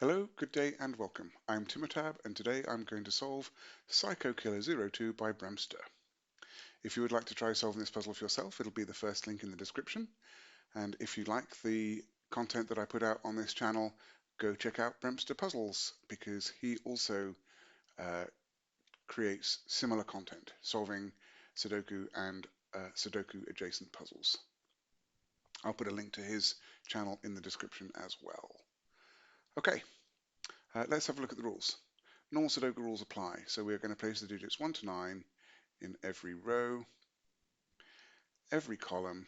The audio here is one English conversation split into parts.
Hello, good day and welcome. I'm Timotab and today I'm going to solve Psycho Killer 02 by BremSter. If you would like to try solving this puzzle for yourself, it'll be the first link in the description. And if you like the content that I put out on this channel, go check out BremSter Puzzles because he also uh, creates similar content, solving Sudoku and Sudoku adjacent puzzles. I'll put a link to his channel in the description as well. Okay, let's have a look at the rules. Normal Sudoku rules apply, so we're going to place the digits 1 to 9 in every row, every column,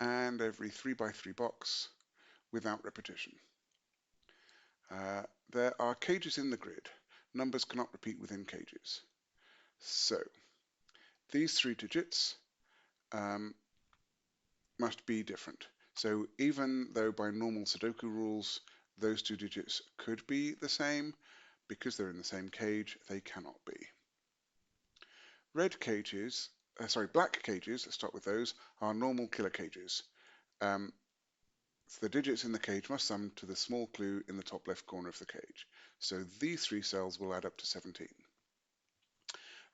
and every 3 by 3 box without repetition. There are cages in the grid. Numbers cannot repeat within cages. So these 3 digits must be different. So even though by normal Sudoku rules those 2 digits could be the same, because they're in the same cage, they cannot be. Black cages, let's start with those, are normal killer cages. So the digits in the cage must sum to the small clue in the top left corner of the cage. So these 3 cells will add up to 17.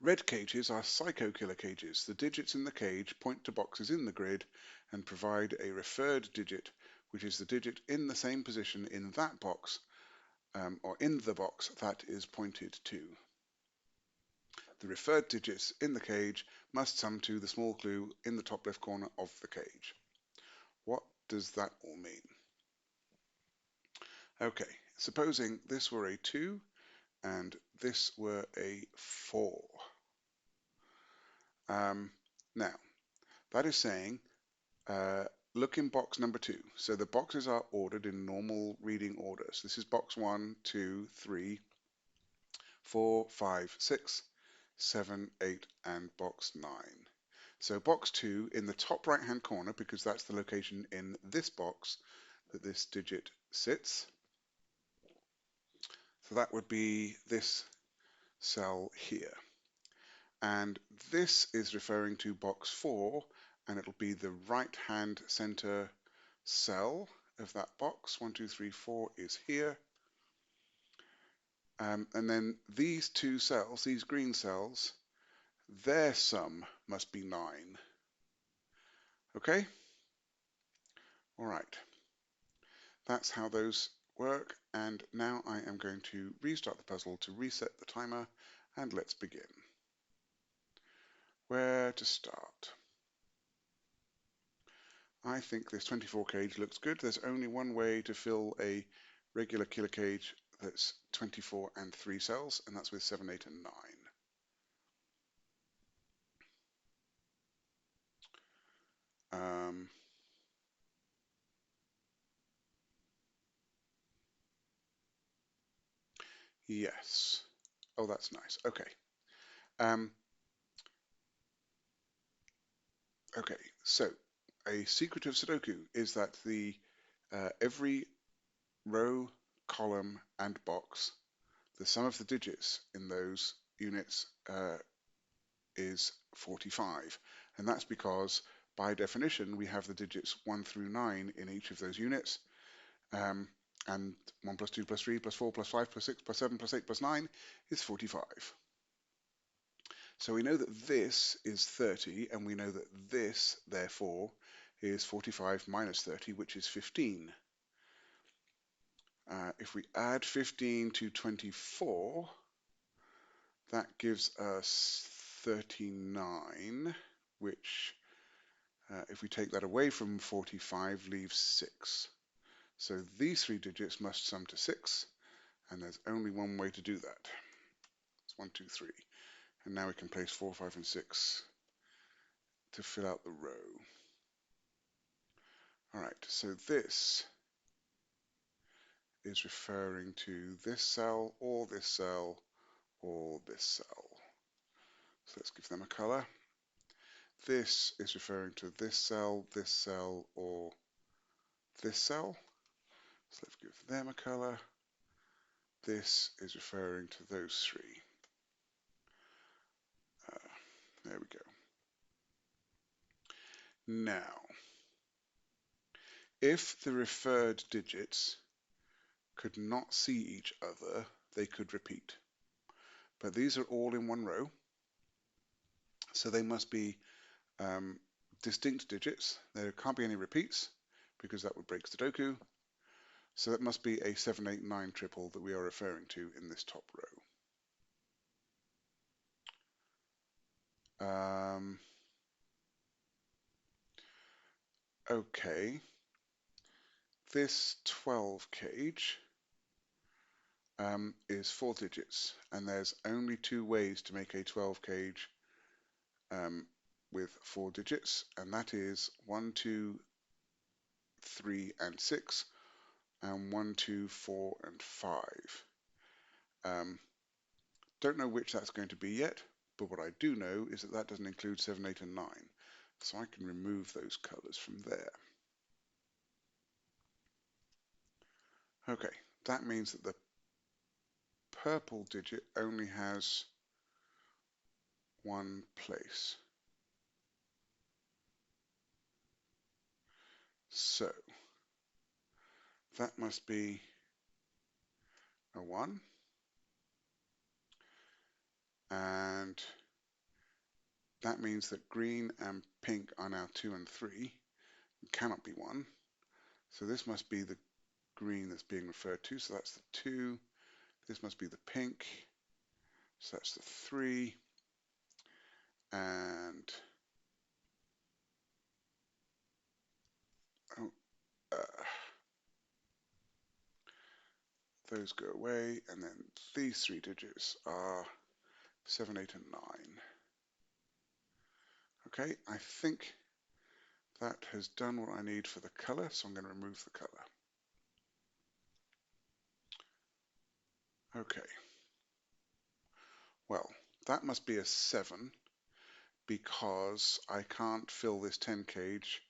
Red cages are psycho killer cages. The digits in the cage point to boxes in the grid and provide a referred digit, which is the digit in the same position in that box, or in the box that is pointed to. The referred digits in the cage must sum to the small clue in the top left corner of the cage. What does that all mean? Okay, supposing this were a 2 and this were a 4. Now, that is saying, look in box number 2. So the boxes are ordered in normal reading order. So this is box 1, 2, 3, 4, 5, 6, 7, 8, and box 9. So box 2 in the top right hand corner, because that's the location in this box that this digit sits. So that would be this cell here. And this is referring to box 4, and it'll be the right hand center cell of that box. 1, 2, 3, 4 is here. And then these 2 cells, these green cells, their sum must be 9. Okay? All right. That's how those work. And now I am going to restart the puzzle to reset the timer, and let's begin. Where to start? I think this 24 cage looks good. There's only one way to fill a regular killer cage that's 24 and 3 cells, and that's with 7, 8, and 9. Yes. Oh, that's nice. Okay. Okay. So a secret of Sudoku is that the every row, column, and box, the sum of the digits in those units is 45. And that's because, by definition, we have the digits 1 through 9 in each of those units. And 1 plus 2 plus 3 plus 4 plus 5 plus 6 plus 7 plus 8 plus 9 is 45. So we know that this is 30, and we know that this, therefore, is 45 minus 30, which is 15. If we add 15 to 24, that gives us 39, which, if we take that away from 45, leaves 6. So these 3 digits must sum to 6, and there's only one way to do that. It's 1, 2, 3. And now we can place 4, 5, and 6 to fill out the row. All right, so this is referring to this cell, or this cell, or this cell. So let's give them a color. This is referring to this cell, or this cell. So let's give them a color. This is referring to those 3. There we go. Now, if the referred digits could not see each other, they could repeat. But these are all in one row, so they must be distinct digits. There can't be any repeats because that would break Sudoku. So that must be a 789 triple that we are referring to in this top row. Okay, this 12 cage is 4 digits, and there's only 2 ways to make a 12 cage with 4 digits, and that is 1, 2, 3, and 6, and 1, 2, 4, and 5. Don't know which that's going to be yet, but what I do know is that that doesn't include 7, 8, and 9, so I can remove those colours from there. Okay, that means that the purple digit only has one place. So that must be a 1, and that means that green and pink are now 2 and 3. It cannot be 1. So this must be the green that's being referred to. So that's the 2. This must be the pink. So that's the 3. And oh, those go away. And then these 3 digits are 7, 8, and 9. Okay, I think that has done what I need for the color, so I'm going to remove the color. Okay. Well, that must be a 7 because I can't fill this 10 cage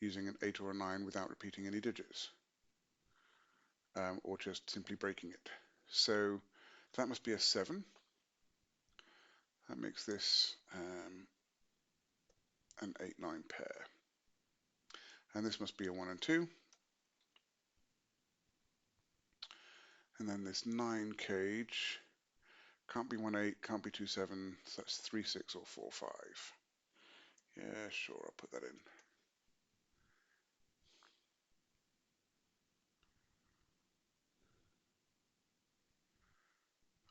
using an 8 or a 9 without repeating any digits, or just simply breaking it. So that must be a 7. That makes this an 8, 9 pair. And this must be a 1 and 2. And then this 9 cage can't be 1, 8, can't be 2, 7, so that's 3, 6, or 4, 5. Yeah, sure, I'll put that in.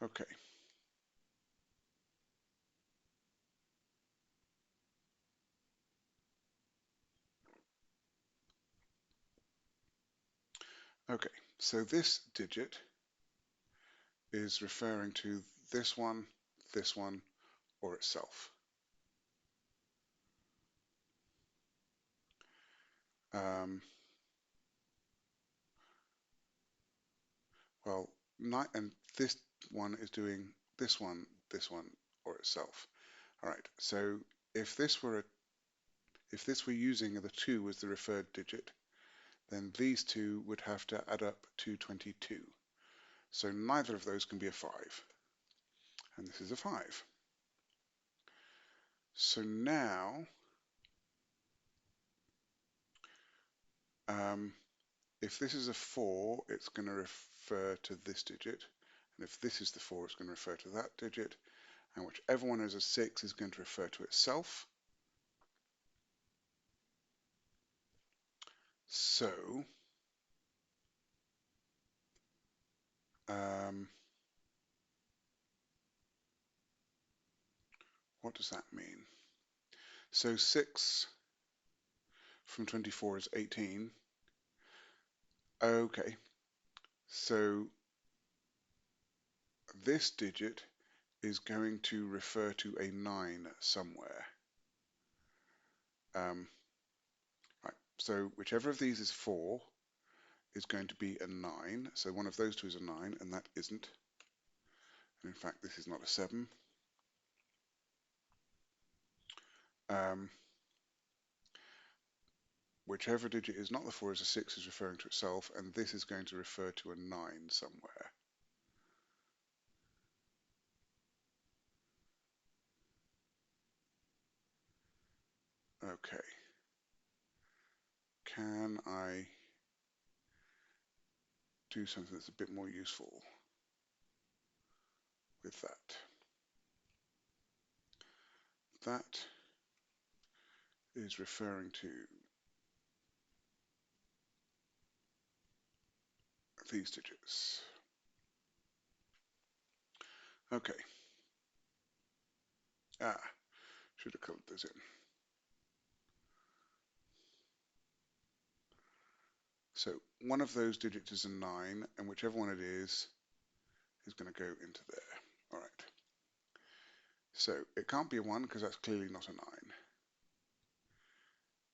Okay. Okay, so this digit is referring to this one, or itself. Well, and this one is doing this one, or itself. All right, so if this were using the 2 as the referred digit, then these 2 would have to add up to 22. So neither of those can be a 5. And this is a 5. So now, if this is a 4, it's going to refer to this digit. And if this is the 4, it's going to refer to that digit. And whichever one is a 6 is going to refer to itself. So, what does that mean? So 6 from 24 is 18. Okay, so this digit is going to refer to a 9 somewhere. Right, so whichever of these is 4 is going to be a 9. So one of those 2 is a 9, and that isn't. And in fact, this is not a 7. Whichever digit is not the 4 is a 6 is referring to itself, and this is going to refer to a 9 somewhere. Okay. Can I do something that's a bit more useful with that. That is referring to these digits. Okay. Should have colored those in. So one of those digits is a 9, and whichever one it is going to go into there. All right. So it can't be a 1 because that's clearly not a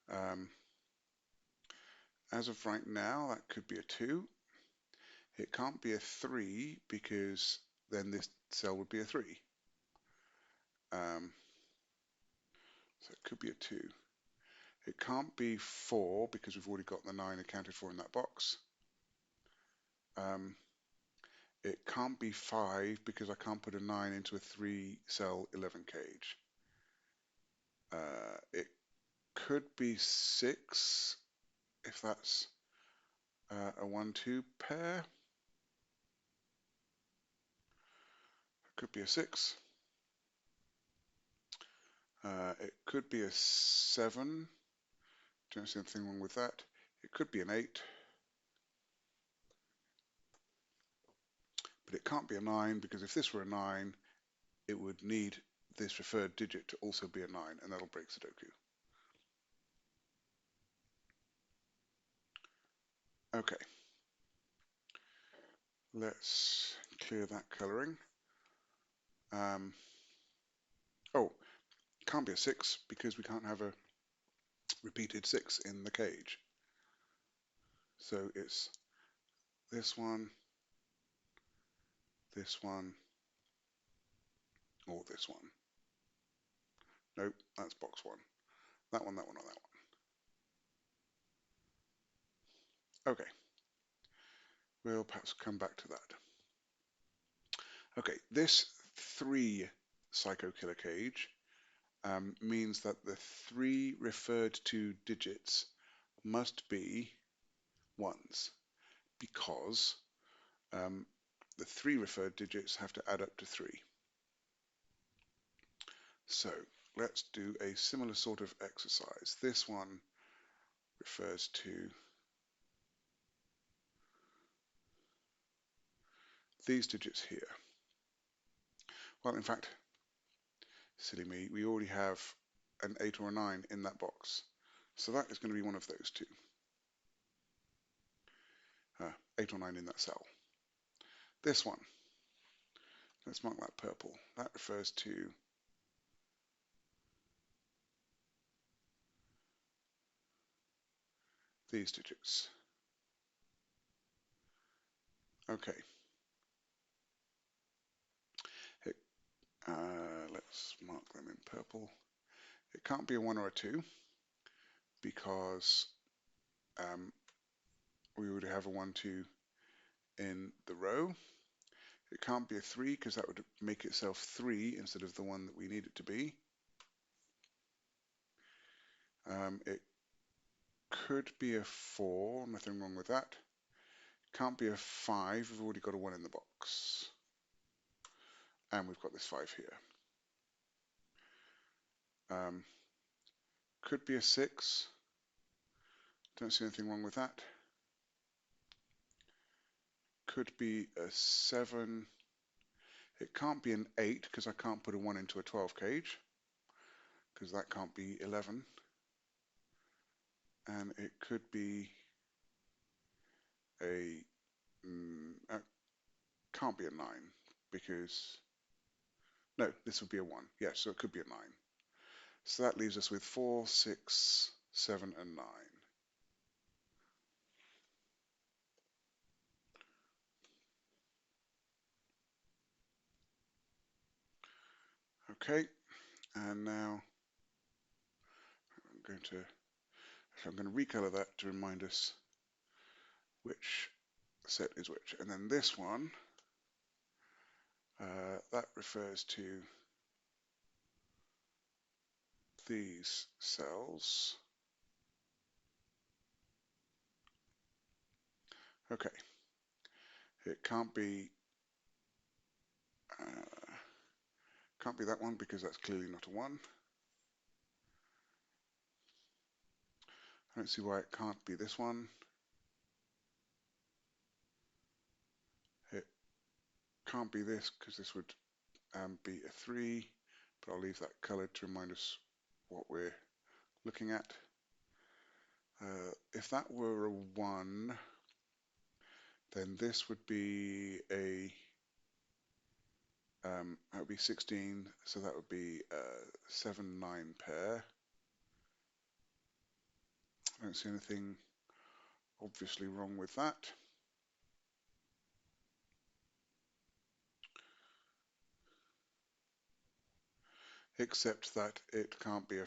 9. As of right now, that could be a 2. It can't be a 3 because then this cell would be a 3. So it could be a 2. It can't be 4 because we've already got the 9 accounted for in that box. It can't be 5 because I can't put a 9 into a 3-cell 11 cage. It could be 6 if that's a 1-2 pair. It could be a 6. It could be a 7. Don't see anything wrong with that. It could be an 8. But it can't be a 9 because if this were a 9, it would need this referred digit to also be a 9, and that'll break Sudoku. Okay. Let's clear that coloring. Oh, it can't be a 6 because we can't have a repeated 6 in the cage. So it's this one, or this one. Nope, that's box 1. That one, or that one. Okay. We'll perhaps come back to that. Okay, this 3 psycho killer cage means that the 3 referred to digits must be 1s because the 3 referred digits have to add up to 3. So let's do a similar sort of exercise. This one refers to these digits here. Well, in fact, silly me, we already have an 8 or a 9 in that box. So that is going to be one of those two. 8 or 9 in that cell. This one, let's mark that purple. That refers to these digits. Okay. Let's mark them in purple. It can't be a 1 or a 2 because we would have a 1, 2 in the row. It can't be a 3 because that would make itself 3 instead of the one that we need it to be. It could be a 4, nothing wrong with that. Can't be a 5, we've already got a 1 in the box. And we've got this 5 here. Could be a 6. Don't see anything wrong with that. Could be a 7. It can't be an 8 because I can't put a 1 into a 12 cage because that can't be 11. And it could be can't be a 9 because, no, this would be a 1. Yes, so it could be a 9. So that leaves us with 4, 6, 7, and 9. Okay, and now I'm going to recolor that to remind us which set is which. And then this one, that refers to these cells. Okay, It can't be that one because that's clearly not a 1. I don't see why it can't be this one. It can't be this because this would be a 3, but I'll leave that coloured to remind us what we're looking at. If that were a 1, then this would be that would be 16, so that would be a 7-9 pair. I don't see anything obviously wrong with that. Except that it can't be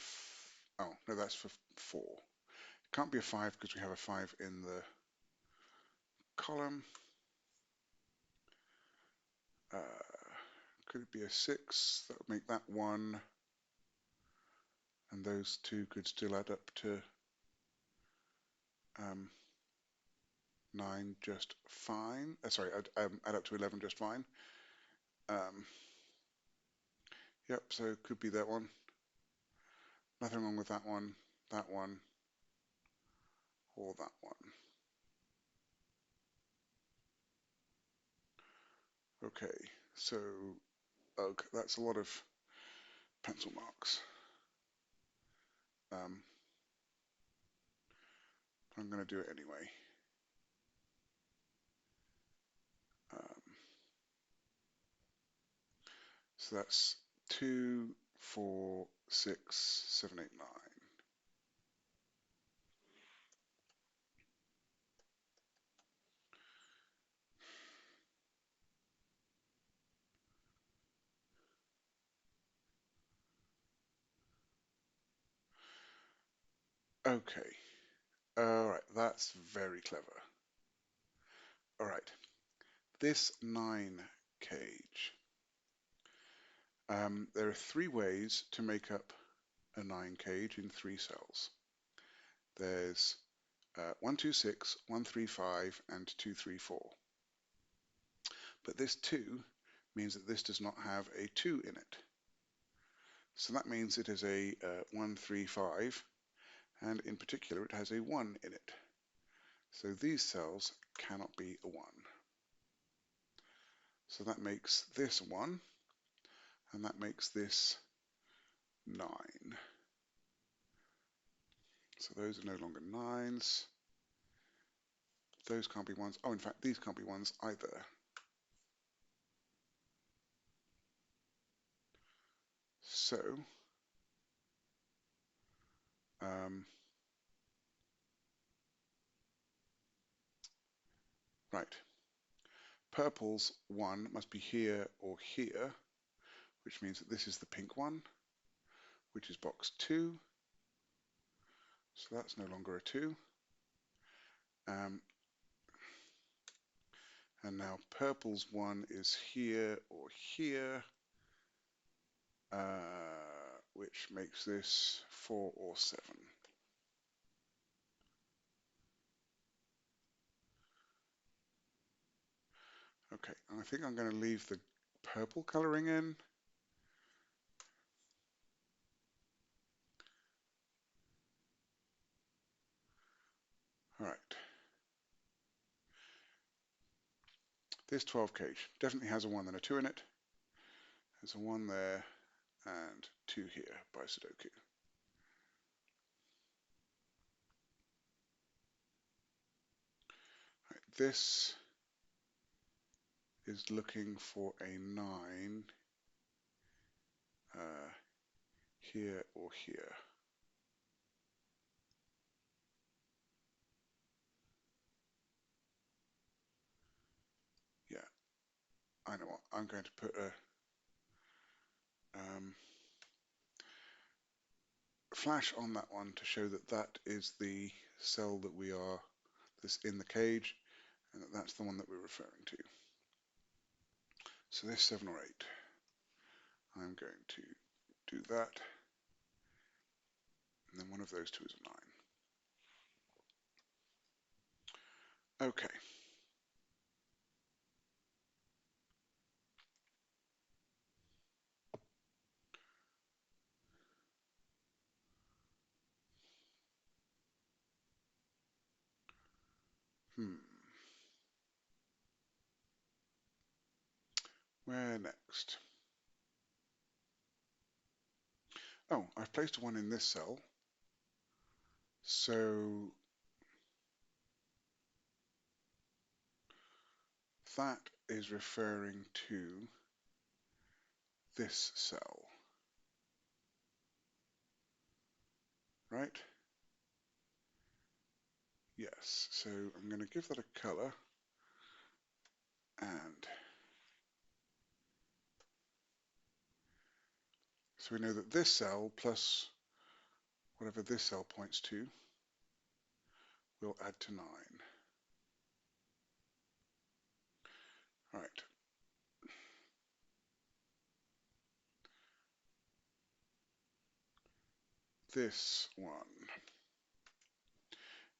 oh, no, that's for 4. It can't be a 5 because we have a 5 in the column. Could it be a 6? That would make that 1. And those two could still add up to 9 just fine. Sorry, add up to 11 just fine. Yep, so it could be that one. Nothing wrong with that one, or that one. Okay, so that's a lot of pencil marks. I'm going to do it anyway. So that's 2, 4, 6, 7, 8, 9. Okay. Alright, that's very clever. Alright, this 9 cage. There are 3 ways to make up a 9 cage in 3 cells. There's 1, 2, 6, 1, 3, 5, and 2, 3, 4. But this 2 means that this does not have a 2 in it. So that means it is a 1, 3, 5, and in particular it has a 1 in it. So these cells cannot be a 1. So that makes this 1, and that makes this 9. So those are no longer 9s. Those can't be 1s. Oh, in fact, these can't be 1s either. So, right. Purple's 1 must be here or here, which means that this is the pink one, which is box 2. So that's no longer a 2. And now purple's 1 is here or here, which makes this 4 or 7. Okay, and I think I'm going to leave the purple coloring in. All right. This 12 cage definitely has a 1 and a 2 in it. There's a 1 there and 2 here by Sudoku. Right, this is looking for a 9 here or here. Yeah, I know what. I'm going to put a flash on that one to show that that is the cell that we are this in the cage, and that that's the one that we're referring to. So this 7 or 8, I'm going to do that, and then one of those two is a 9. Okay. Hmm. Where next? Oh, I've placed one in this cell. So that is referring to this cell, right? Yes, so I'm going to give that a color, and so we know that this cell plus whatever this cell points to will add to 9. Right. This one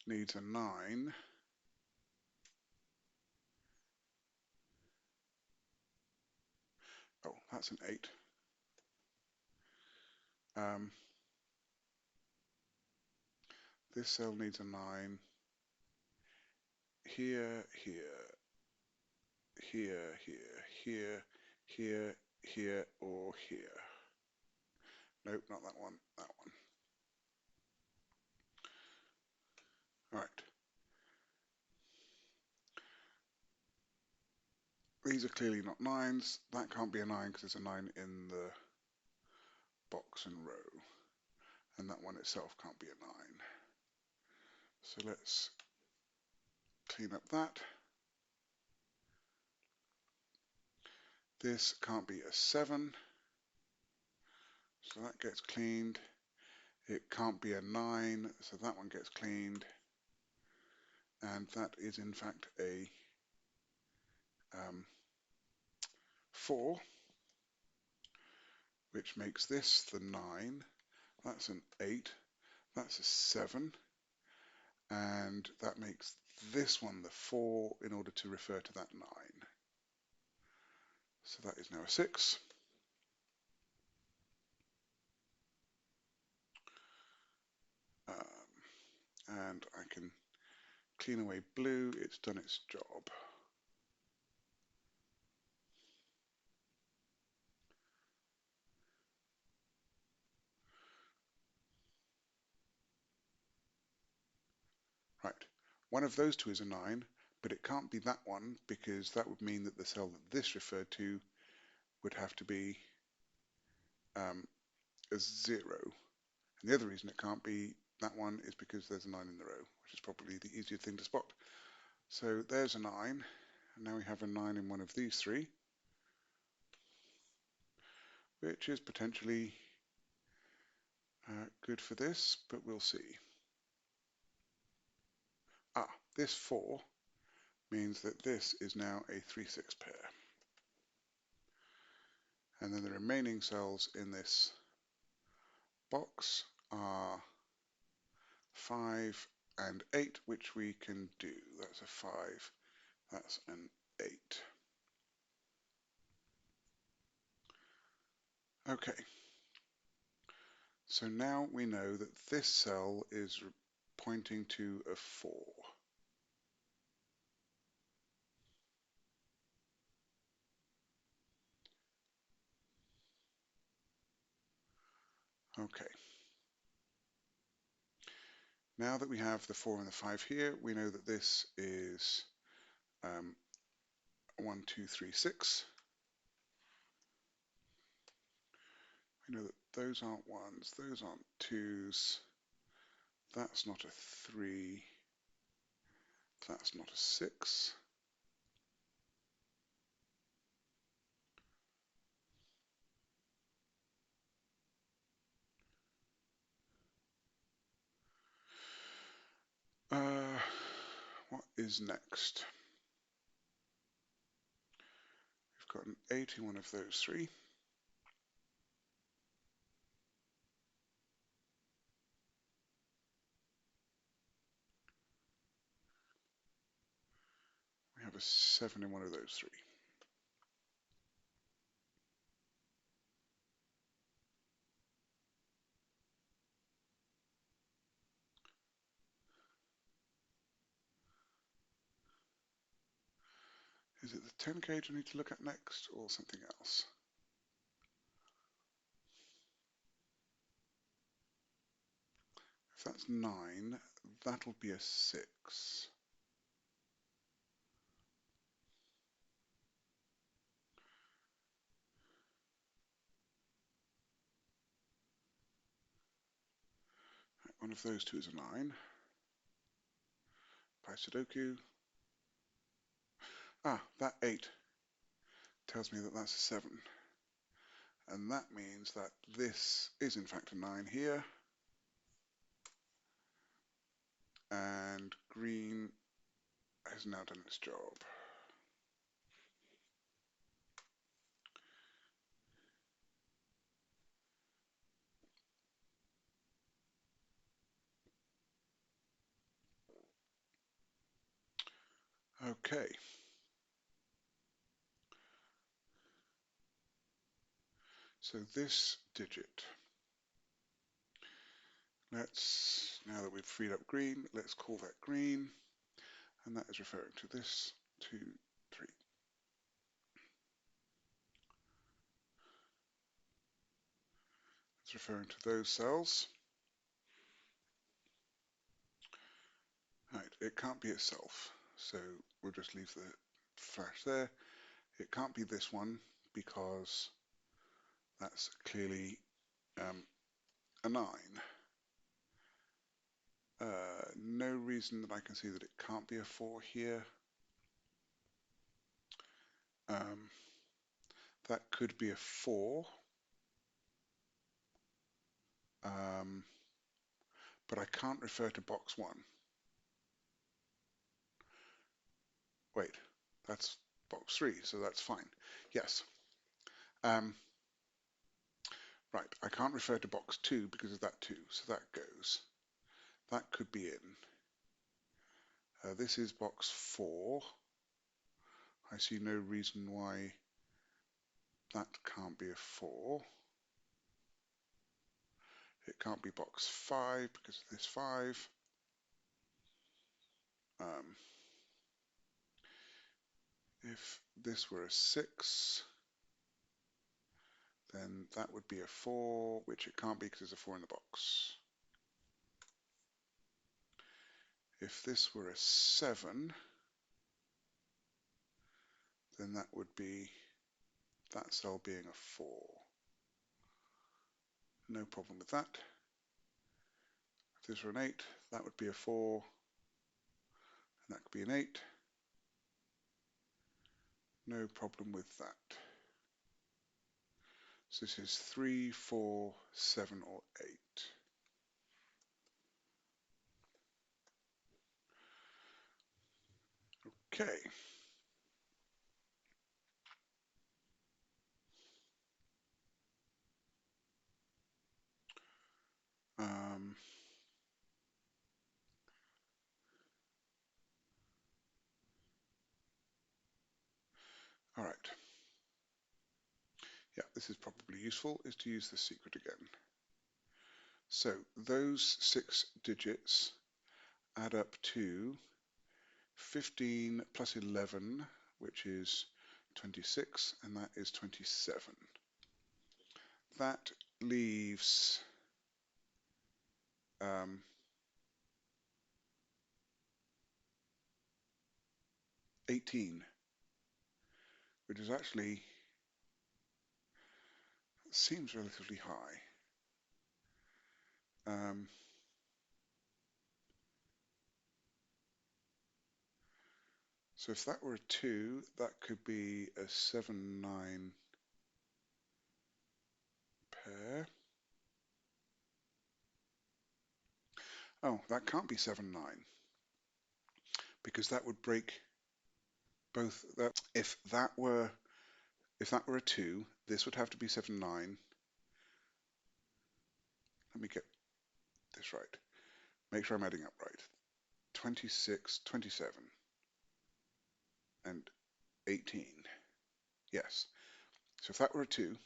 needs a 9. Oh, that's an 8. This cell needs a 9. Here, here, here, here, here, here, or here. Nope, not that one, that one. Right. These are clearly not 9s. That can't be a 9 because there's a 9 in the box and row. And that one itself can't be a 9. So let's clean up that. This can't be a 7. So that gets cleaned. It can't be a 9, so that one gets cleaned. And that is in fact a 4, which makes this the 9. That's an 8. That's a 7. And that makes this one the 4 in order to refer to that 9. So that is now a 6. And I can clean away blue. It's done its job. Right. One of those two is a 9, but it can't be that one because that would mean that the cell that this referred to would have to be a 0. And the other reason it can't be that one is because there's a 9 in the row, which is probably the easier thing to spot. So there's a 9, and now we have a 9 in one of these three, which is potentially good for this, but we'll see. This 4 means that this is now a 3-6 pair. And then the remaining cells in this box are 5 and 8, which we can do. That's a 5, that's an 8. Okay, so now we know that this cell is pointing to a 4. Okay. Now that we have the 4 and the 5 here, we know that this is 1, 2, 3, 6. We know that those aren't 1s, those aren't 2s. That's not a 3. That's not a 6. What is next? We've got an 8 in one of those three. We have a 7 in one of those three. Is it the 10 gauge I need to look at next, or something else? If that's 9, that'll be a 6. One of those two is a 9. By Sudoku. Ah, that 8 tells me that that's a 7. And that means that this is in fact a 9 here. And green has now done its job. Okay. So this digit, now that we've freed up green, let's call that green, and that is referring to this, 2, 3. It's referring to those cells. Right, it can't be itself, so we'll just leave the flash there. It can't be this one, because that's clearly a 9. No reason that I can see that it can't be a 4 here. That could be a 4. But I can't refer to box 1. Wait, that's box 3, so that's fine. Yes. Right, I can't refer to box 2 because of that 2, so that goes. That could be in. This is box 4. I see no reason why that can't be a 4. It can't be box 5 because of this 5. If this were a 6, then that would be a 4, which it can't be because there's a 4 in the box. If this were a 7, then that would be that cell being a 4. No problem with that. If this were an 8, that would be a 4, and that could be an 8. No problem with that. So this is 3, 4, 7, or 8. Okay. All right. Yeah, this is probably useful, is to use the secret again. So those 6 digits add up to 15 plus 11, which is 26, and that is 27. That leaves 18, which is actually seems relatively high. So if that were a 2, that could be a 7-9 pair. Oh, that can't be 7-9 because that would break both. If that were a 2, this would have to be 7-9. Let me get this right. Make sure I'm adding up right. 26, 27, and 18. Yes. So if that were a 2,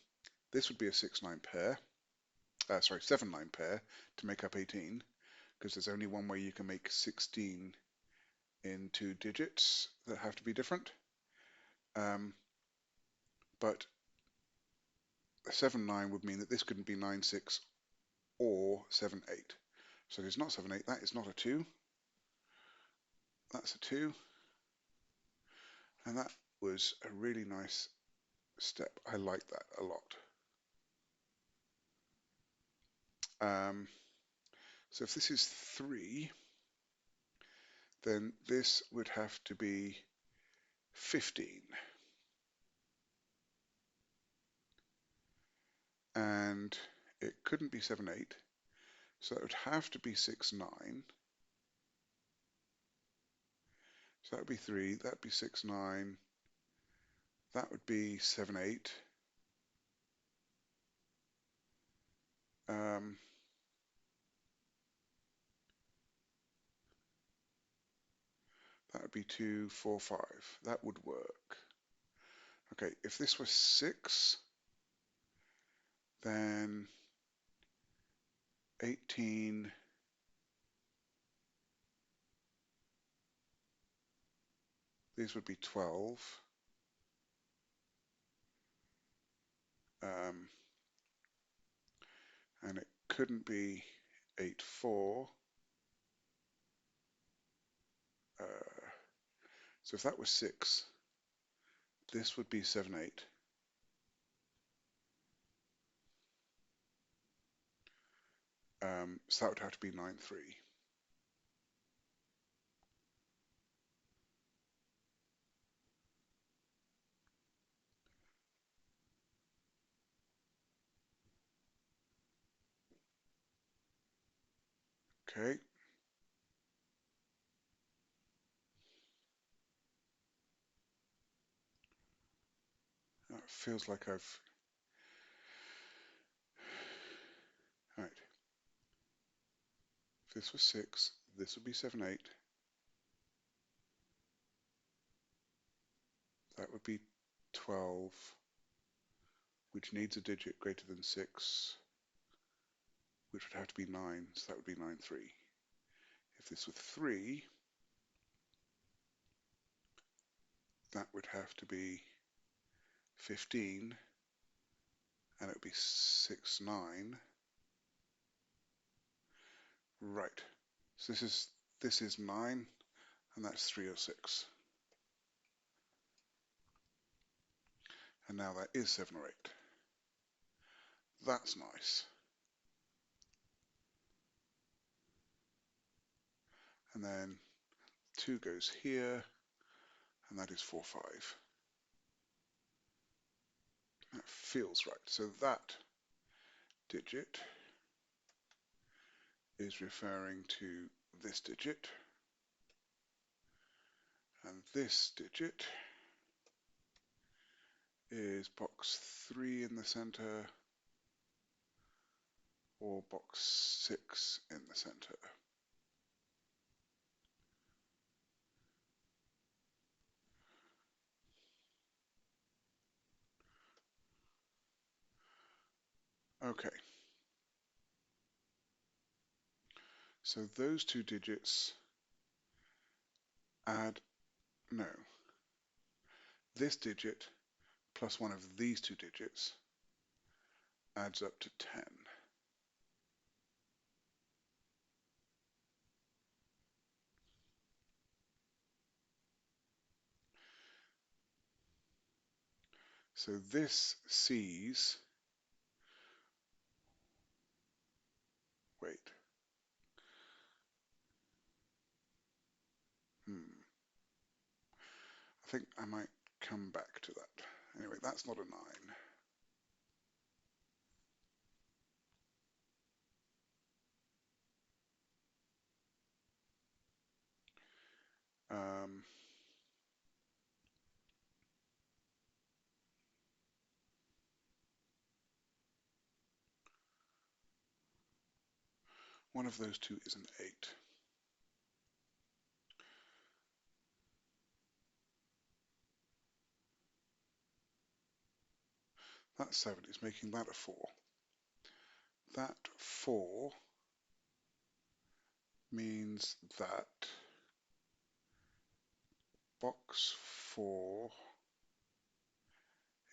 this would be a 6-9 pair. Sorry, 7-9 pair to make up 18, because there's only one way you can make 16 in 2 digits that have to be different. But a 7, 9 would mean that this couldn't be 9, 6 or 7, 8. So it's not 7, 8, that is not a 2. That's a 2. And that was a really nice step. I like that a lot. So if this is 3, then this would have to be 15. And it couldn't be 7, 8. So that would have to be 6, 9. So that would be 3, that would be 6, 9. That would be 7, 8. That would be 2, 4, 5. That would work. Okay, if this was 6, then 18, these would be 12. And it couldn't be 8, 4. So if that was 6, this would be 7, 8. So that would have to be 9, 3. Okay. That feels like I've... Right. If this was 6, this would be 7, 8. That would be 12, which needs a digit greater than 6, which would have to be 9, so that would be 9, 3. If this were 3, that would have to be 15, and it would be 6, 9. Right. So this is 9, and that's 3 or 6. And now that is 7 or 8. That's nice. And then 2 goes here, and that is 4, 5. That feels right. So that digit is referring to this digit, and this digit is box 3 in the center or box 6 in the center. Okay. So those 2 digits add, no, this digit plus one of these 2 digits adds up to 10. So this sees, wait, I think I might come back to that. Anyway, that's not a 9. One of those 2 is an 8. That 7 is making that a 4. That 4 means that box 4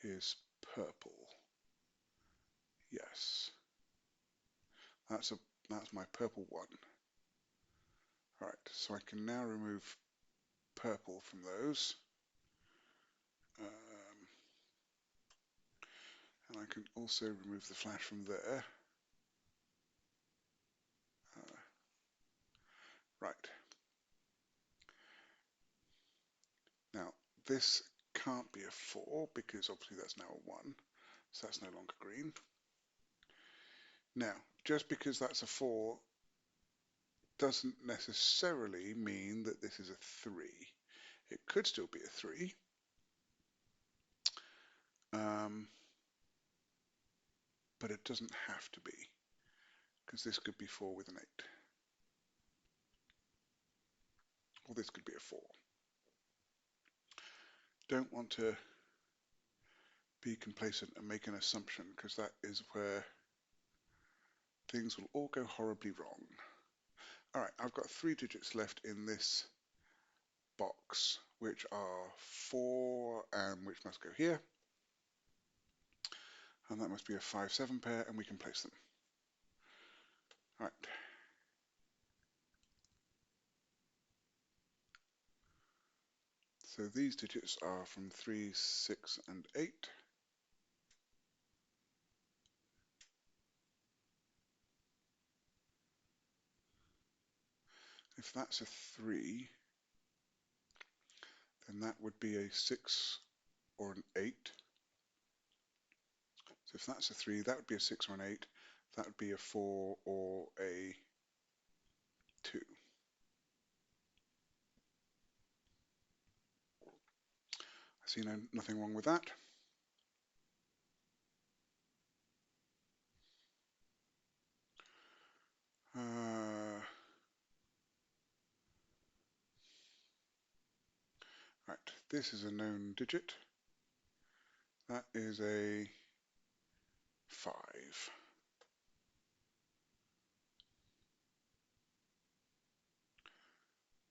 is purple. Yes, that's my purple one. All right, so I can now remove purple from those. And I can also remove the flash from there. Right. Now, this can't be a 4 because obviously that's now a 1, so that's no longer green. Now, just because that's a 4 doesn't necessarily mean that this is a 3. It could still be a 3. But it doesn't have to be, because this could be 4 with an 8. Or this could be a 4. Don't want to be complacent and make an assumption, because that is where things will all go horribly wrong. All right, I've got 3 digits left in this box, which are 4 and which must go here. And that must be a 5-7 pair, and we can place them. All right. So these digits are from 3, 6, and 8. If that's a 3, then that would be a 6 or an 8. So if that's a 3, that would be a 6 or an 8. That would be a 4 or a 2. I see nothing wrong with that. Right, this is a known digit. That is a 5.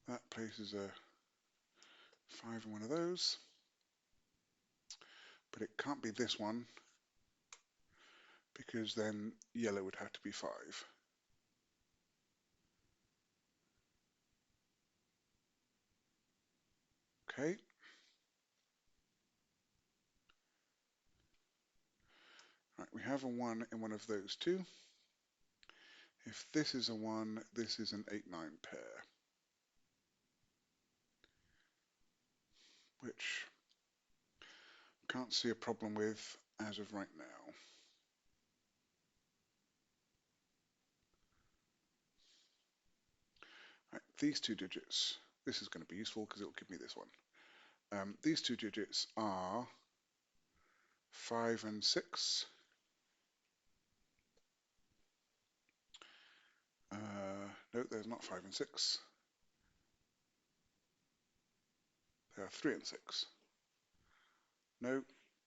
That places a 5 in one of those. But it can't be this one, because then yellow would have to be 5. Okay. Right, we have a 1 in one of those two. If this is a 1, this is an 8-9 pair, which I can't see a problem with as of right now. Right, these 2 digits, this is going to be useful because it will give me this one. These 2 digits are 5 and 6. No, there's not 5 and 6. There are 3 and 6. No,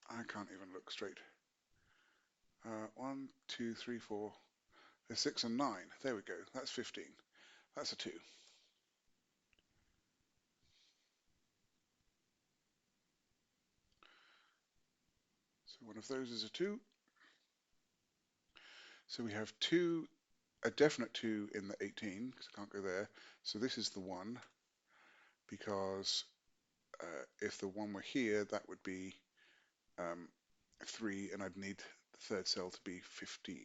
I can't even look straight. 1, 2, 3, 4. There's 6 and 9. There we go. That's 15. That's a 2. So one of those is a 2. So we have a definite 2 in the 18, because I can't go there. So this is the 1, because if the 1 were here, that would be 3, and I'd need the third cell to be 15,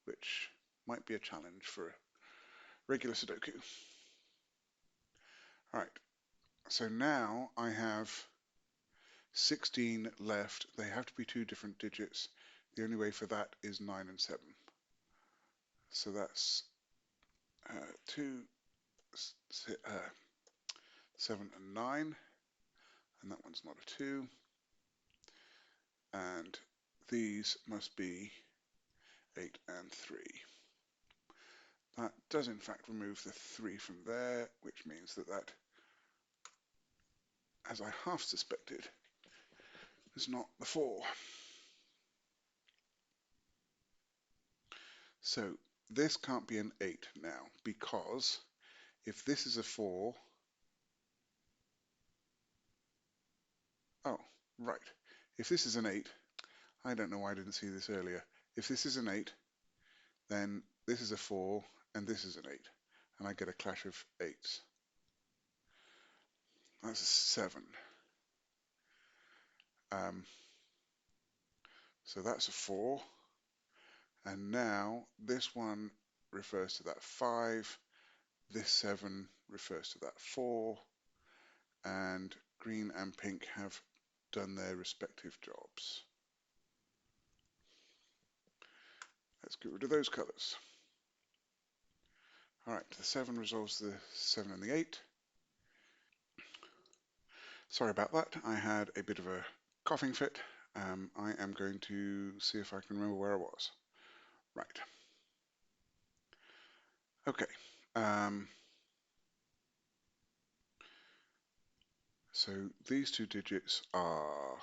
which might be a challenge for a regular Sudoku. All right, so now I have 16 left. They have to be 2 different digits. The only way for that is 9 and 7. So that's 2, 7 and 9, and that one's not a 2. And these must be 8 and 3. That does in fact remove the 3 from there, which means that that, as I half suspected, is not the 4. So this can't be an 8 now, because if this is a 4, oh, right, If this is an 8, I don't know why I didn't see this earlier. If this is an 8, then this is a 4, and this is an 8. And I get a clash of 8s. That's a 7. So that's a 4. And now this one refers to that 5. This 7 refers to that 4. And green and pink have done their respective jobs. Let's get rid of those colours. Alright, the 7 resolves the 7 and the 8. Sorry about that, I had a bit of a coughing fit. I am going to see if I can remember where I was. Right. Okay. So these two digits are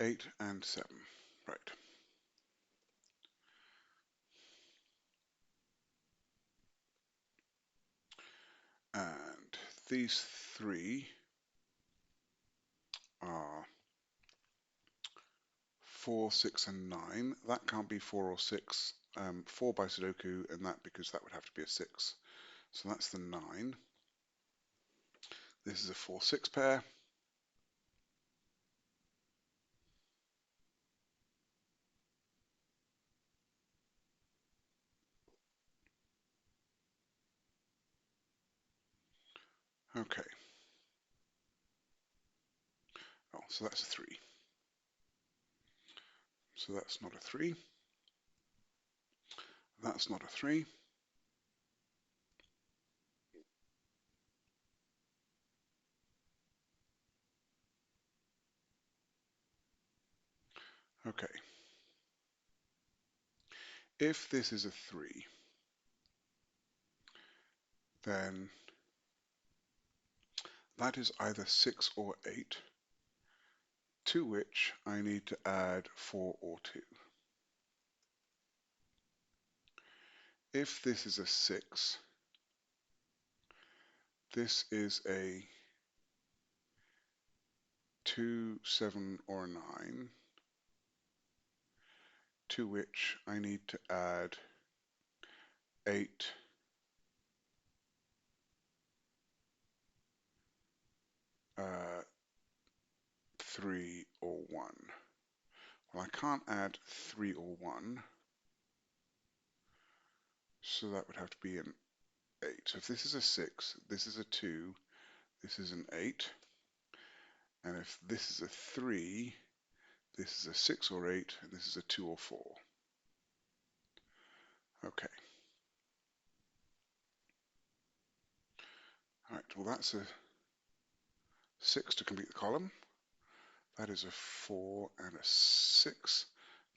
8 and 7. Right. And these 3 are 4, 6, and 9. That can't be 4 or 6. 4 by Sudoku, and that because that would have to be a 6. So that's the 9. This is a 4, 6 pair. Okay. Oh, so that's a 3. So that's not a 3. That's not a 3. Okay. If this is a 3, then that is either 6 or 8, to which I need to add 4 or 2. If this is a 6, this is a 2, 7, or 9, to which I need to add 8, 3, or 1. Well, I can't add 3 or 1, so that would have to be an 8. So if this is a 6, this is a 2, this is an 8, and if this is a 3, this is a 6 or 8, and this is a 2 or 4. Okay. All right, well that's a 6 to complete the column. That is a 4 and a 6.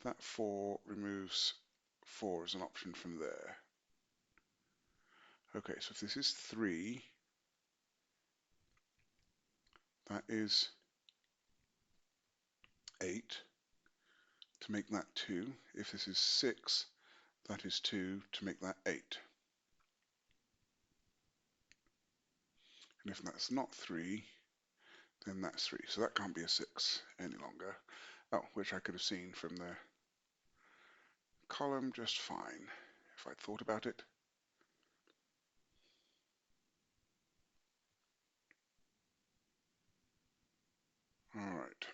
That 4 removes 4 as an option from there. Okay, so if this is 3, that is 8 to make that 2. If this is 6, that is 2 to make that 8. And if that's not 3, then that's 3. So that can't be a 6 any longer. Oh, which I could have seen from the column just fine if I'd thought about it. All right.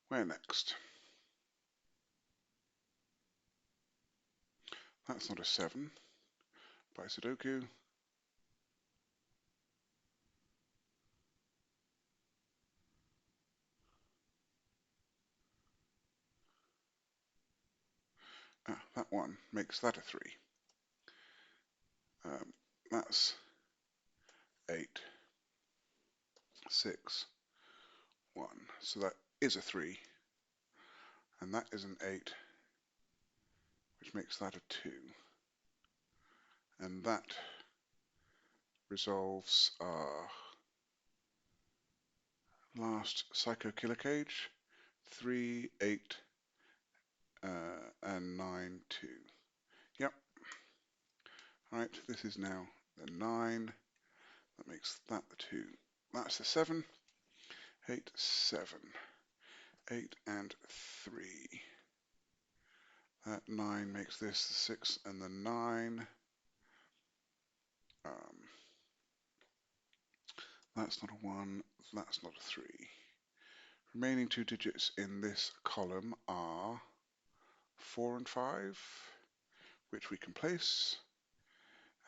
Where next? That's not a 7 by Sudoku. Ah, that one makes that a 3. That's 8, 6, 1. So that is a 3. And that is an 8, which makes that a 2. And that resolves our last Psycho Killer cage, 3, 8, and 9, 2. Yep. Right, this is now the 9. That makes that the 2. That's the 7. 8, 7. 8 and 3. That 9 makes this the 6 and the 9. That's not a 1. That's not a 3. Remaining 2 digits in this column are 4 and 5, which we can place.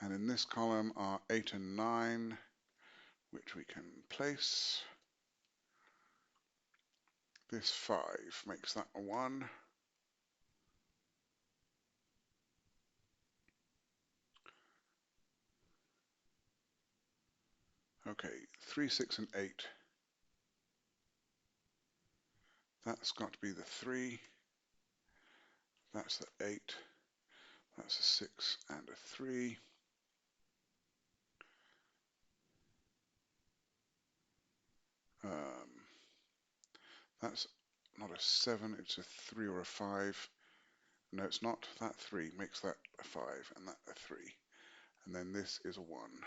And in this column are 8 and 9, which we can place. This 5 makes that a 1. Okay, 3, 6 and 8. That's got to be the 3. That's the 8. That's a 6 and a 3. That's not a 7, it's a 3 or a 5. No, it's not. That 3 makes that a 5 and that a 3. And then this is a 1.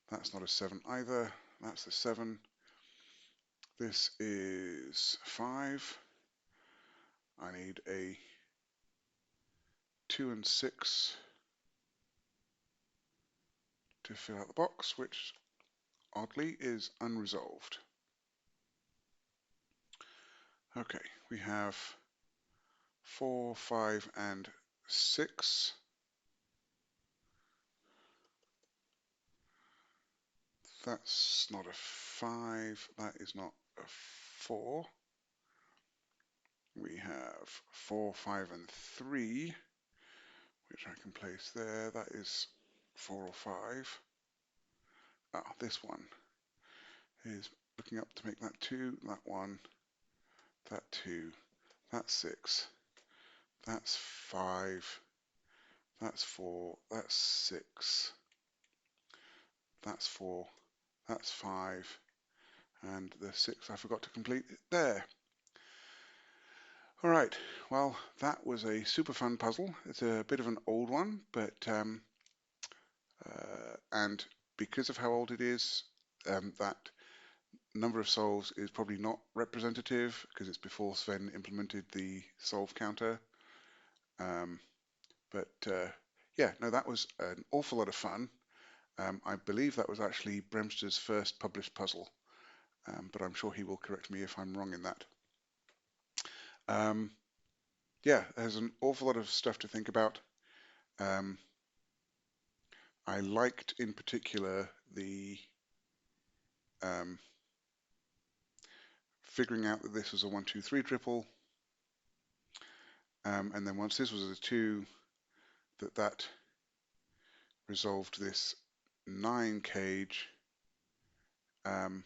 That's not a 7 either. That's the 7. This is 5. I need a 2 and 6 to fill out the box, which oddly is unresolved. Okay, we have 4, 5, and 6. That's not a 5. That is not a 4. We have 4, 5, and 3, which I can place there. That is 4 or 5. Ah, this one is looking up to make that 2, that 1, that 2, that's 6, that's 5, that's 4, that's 6, that's 4, that's 5, and the 6 I forgot to complete there. Alright, well that was a super fun puzzle. It's a bit of an old one, but and because of how old it is, that number of solves is probably not representative because it's before Sven implemented the solve counter. Yeah, no, that was an awful lot of fun. I believe that was actually BremSter's first published puzzle, but I'm sure he will correct me if I'm wrong in that. Yeah, there's an awful lot of stuff to think about. I liked in particular the figuring out that this was a 1, 2, 3 triple, and then once this was a 2, that resolved this 9 cage, and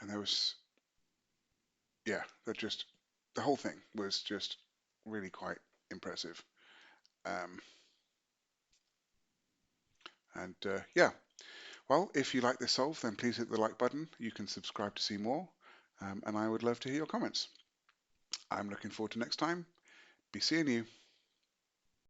there was, yeah, the whole thing was just really quite impressive. Yeah, well, if you like this solve, then please hit the like button. You can subscribe to see more, and I would love to hear your comments. I'm looking forward to next time. Be seeing you.